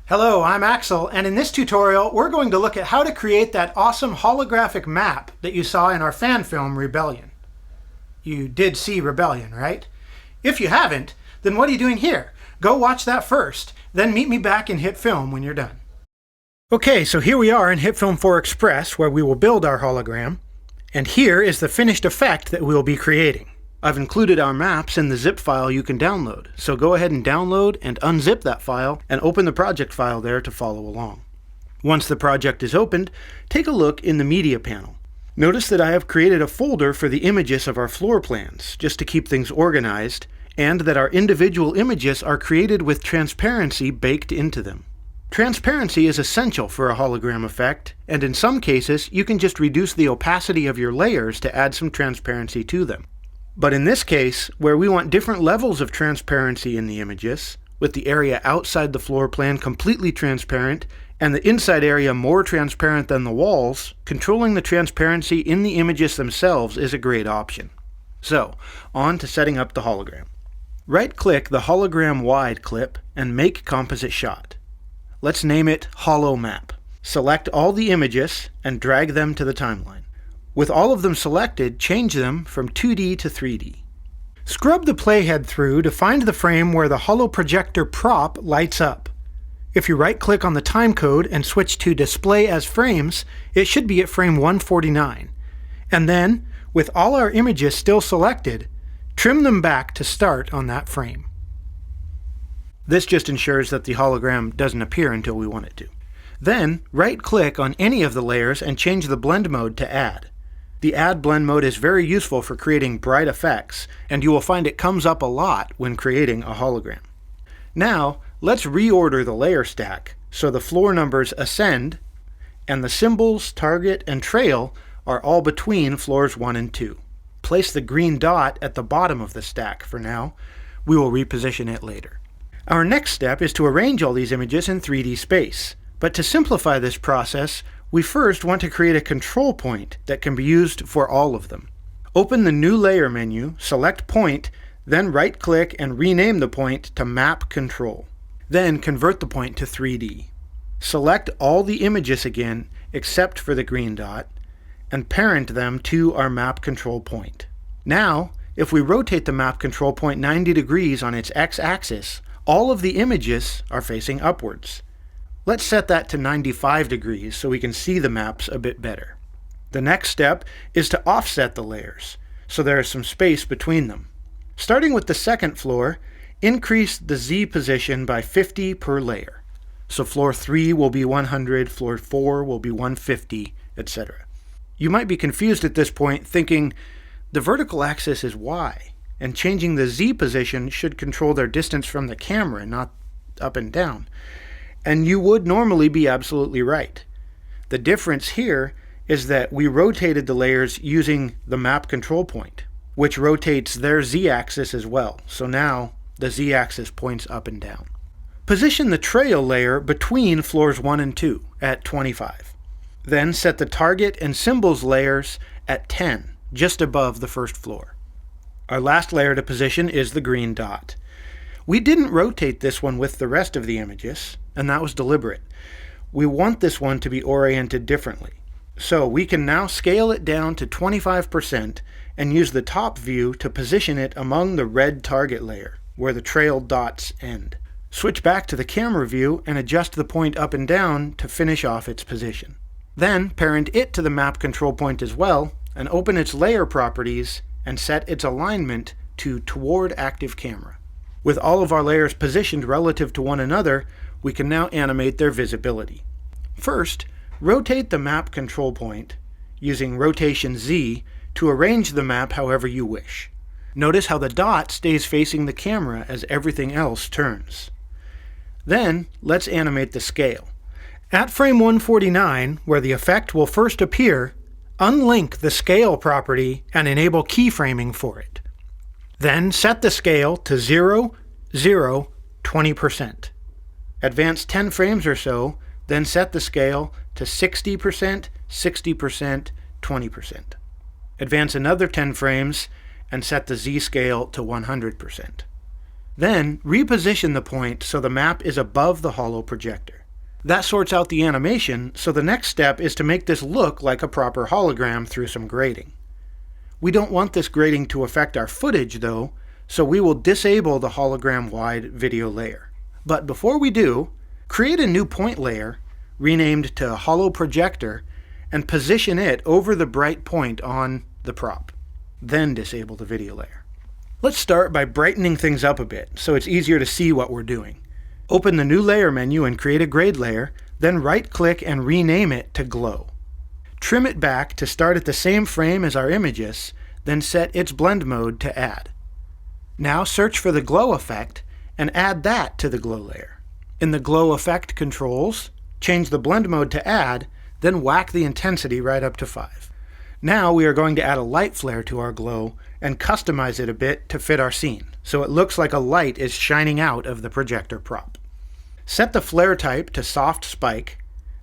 Hello, I'm Axel, and in this tutorial we're going to look at how to create that awesome holographic map that you saw in our fan film Rebellion. You did see Rebellion, right? If you haven't, then what are you doing here? Go watch that first, then meet me back in HitFilm when you're done. Okay, so here we are in HitFilm Express where we will build our hologram, and here is the finished effect that we'll be creating. I've included our maps in the zip file you can download, so go ahead and download and unzip that file and open the project file there to follow along. Once the project is opened, take a look in the media panel. Notice that I have created a folder for the images of our floor plans, just to keep things organized, and that our individual images are created with transparency baked into them. Transparency is essential for a hologram effect, and in some cases you can just reduce the opacity of your layers to add some transparency to them. But in this case, where we want different levels of transparency in the images, with the area outside the floor plan completely transparent and the inside area more transparent than the walls, controlling the transparency in the images themselves is a great option. So, on to setting up the hologram. Right-click the hologram wide clip and make composite shot. Let's name it Holo Map. Select all the images and drag them to the timeline. With all of them selected, change them from 2D to 3D. Scrub the playhead through to find the frame where the holoprojector prop lights up. If you right-click on the timecode and switch to Display as Frames, it should be at frame 149. And then, with all our images still selected, trim them back to start on that frame. This just ensures that the hologram doesn't appear until we want it to. Then, right-click on any of the layers and change the blend mode to Add. The Add blend mode is very useful for creating bright effects, and you will find it comes up a lot when creating a hologram. Now, let's reorder the layer stack so the floor numbers ascend, and the symbols, target, and trail are all between floors 1 and 2. Place the green dot at the bottom of the stack for now. We will reposition it later. Our next step is to arrange all these images in 3D space, but to simplify this process, we first want to create a control point that can be used for all of them. Open the New Layer menu, select Point, then right-click and rename the point to Map Control. Then convert the point to 3D. Select all the images again, except for the green dot, and parent them to our Map Control point. Now, if we rotate the Map Control point 90 degrees on its x-axis, all of the images are facing upwards. Let's set that to 95 degrees so we can see the maps a bit better. The next step is to offset the layers, so there is some space between them. Starting with the second floor, increase the Z position by 50 per layer. So floor 3 will be 100, floor 4 will be 150, etc. You might be confused at this point thinking the vertical axis is Y, and changing the Z position should control their distance from the camera, not up and down. And you would normally be absolutely right. The difference here is that we rotated the layers using the map control point, which rotates their z-axis as well. So now the z-axis points up and down. Position the trail layer between floors 1 and 2 at 25. Then set the target and symbols layers at 10, just above the first floor. Our last layer to position is the green dot. We didn't rotate this one with the rest of the images, and that was deliberate. We want this one to be oriented differently. So we can now scale it down to 25% and use the top view to position it among the red target layer, where the trail dots end. Switch back to the camera view and adjust the point up and down to finish off its position. Then parent it to the map control point as well, and open its layer properties and set its alignment to Toward Active Camera. With all of our layers positioned relative to one another, we can now animate their visibility. First, rotate the map control point using rotation Z to arrange the map however you wish. Notice how the dot stays facing the camera as everything else turns. Then, let's animate the scale. At frame 149, where the effect will first appear, unlink the scale property and enable keyframing for it. Then set the scale to 0, 0, 20%. Advance 10 frames or so, then set the scale to 60%, 60%, 20%. Advance another 10 frames and set the Z scale to 100%. Then reposition the point so the map is above the holo projector. That sorts out the animation, so the next step is to make this look like a proper hologram through some grading. We don't want this grading to affect our footage though, so we will disable the hologram-wide video layer. But before we do, create a new point layer, renamed to Holo Projector, and position it over the bright point on the prop. Then disable the video layer. Let's start by brightening things up a bit, so it's easier to see what we're doing. Open the new layer menu and create a grade layer, then right-click and rename it to Glow. Trim it back to start at the same frame as our images, then set its blend mode to Add. Now search for the glow effect and add that to the glow layer. In the glow effect controls, change the blend mode to Add, then whack the intensity right up to 5. Now we are going to add a light flare to our glow and customize it a bit to fit our scene, so it looks like a light is shining out of the projector prop. Set the flare type to soft spike,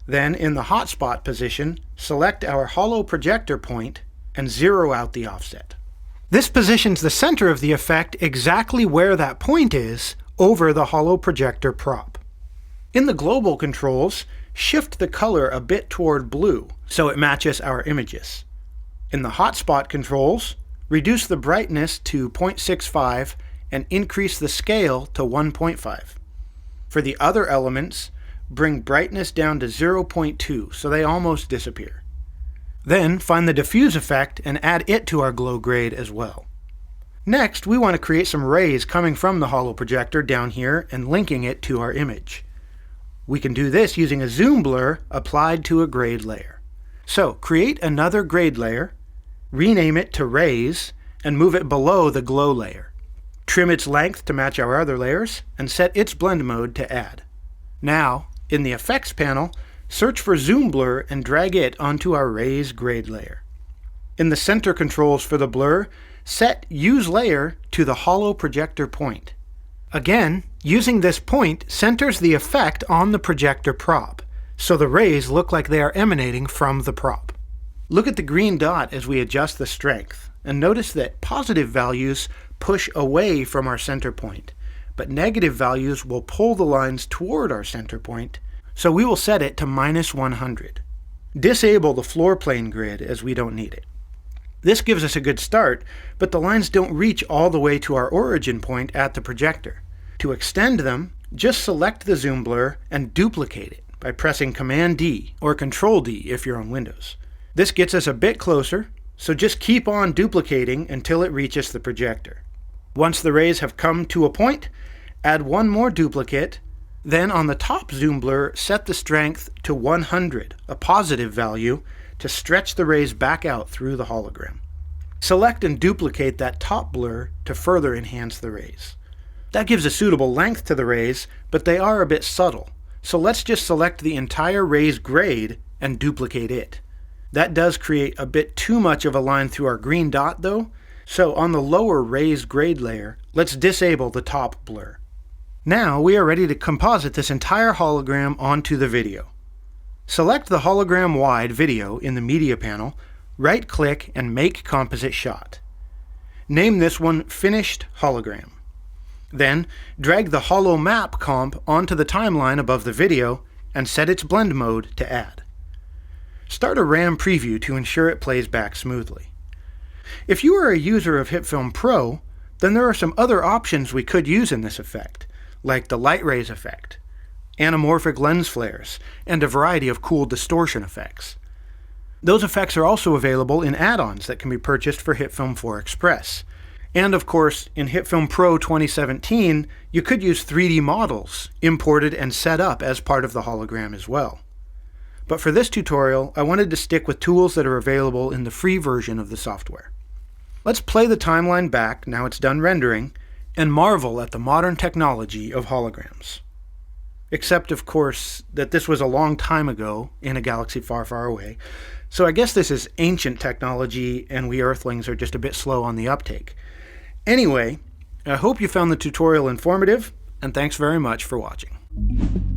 then in the hotspot position, select our holo projector point and zero out the offset. This positions the center of the effect exactly where that point is over the holo projector prop. In the global controls, shift the color a bit toward blue so it matches our images. In the hotspot controls, reduce the brightness to 0.65 and increase the scale to 1.5. For the other elements, bring brightness down to 0.2 so they almost disappear. Then find the diffuse effect and add it to our glow grade as well. Next, we want to create some rays coming from the holo projector down here and linking it to our image. We can do this using a zoom blur applied to a grade layer. So create another grade layer, rename it to Rays, and move it below the glow layer. Trim its length to match our other layers, and set its blend mode to Add. Now, in the Effects panel, search for Zoom Blur and drag it onto our Rays grade layer. In the center controls for the blur, set Use Layer to the holo projector point. Again, using this point centers the effect on the projector prop, so the rays look like they are emanating from the prop. Look at the green dot as we adjust the strength, and notice that positive values push away from our center point, but negative values will pull the lines toward our center point, so we will set it to -100. Disable the floor plane grid as we don't need it. This gives us a good start, but the lines don't reach all the way to our origin point at the projector. To extend them, just select the zoom blur and duplicate it by pressing Command D or Control D if you're on Windows. This gets us a bit closer, so just keep on duplicating until it reaches the projector. Once the rays have come to a point, add one more duplicate. Then on the top zoom blur, set the strength to 100, a positive value, to stretch the rays back out through the hologram. Select and duplicate that top blur to further enhance the rays. That gives a suitable length to the rays, but they are a bit subtle, so let's just select the entire rays grade and duplicate it. That does create a bit too much of a line through our green dot though, so on the lower rays grade layer, let's disable the top blur. Now we are ready to composite this entire hologram onto the video. Select the hologram-wide video in the Media panel, right-click and Make Composite Shot. Name this one Finished Hologram. Then drag the Holo Map comp onto the timeline above the video and set its blend mode to Add. Start a RAM preview to ensure it plays back smoothly. If you are a user of HitFilm Pro, then there are some other options we could use in this effect, like the light rays effect, anamorphic lens flares, and a variety of cool distortion effects. Those effects are also available in add-ons that can be purchased for HitFilm Express. And of course, in HitFilm Pro 2017, you could use 3D models imported and set up as part of the hologram as well. But for this tutorial, I wanted to stick with tools that are available in the free version of the software. Let's play the timeline back, now it's done rendering, and marvel at the modern technology of holograms. Except, of course, that this was a long time ago in a galaxy far, far away, so I guess this is ancient technology and we Earthlings are just a bit slow on the uptake. Anyway, I hope you found the tutorial informative, and thanks very much for watching.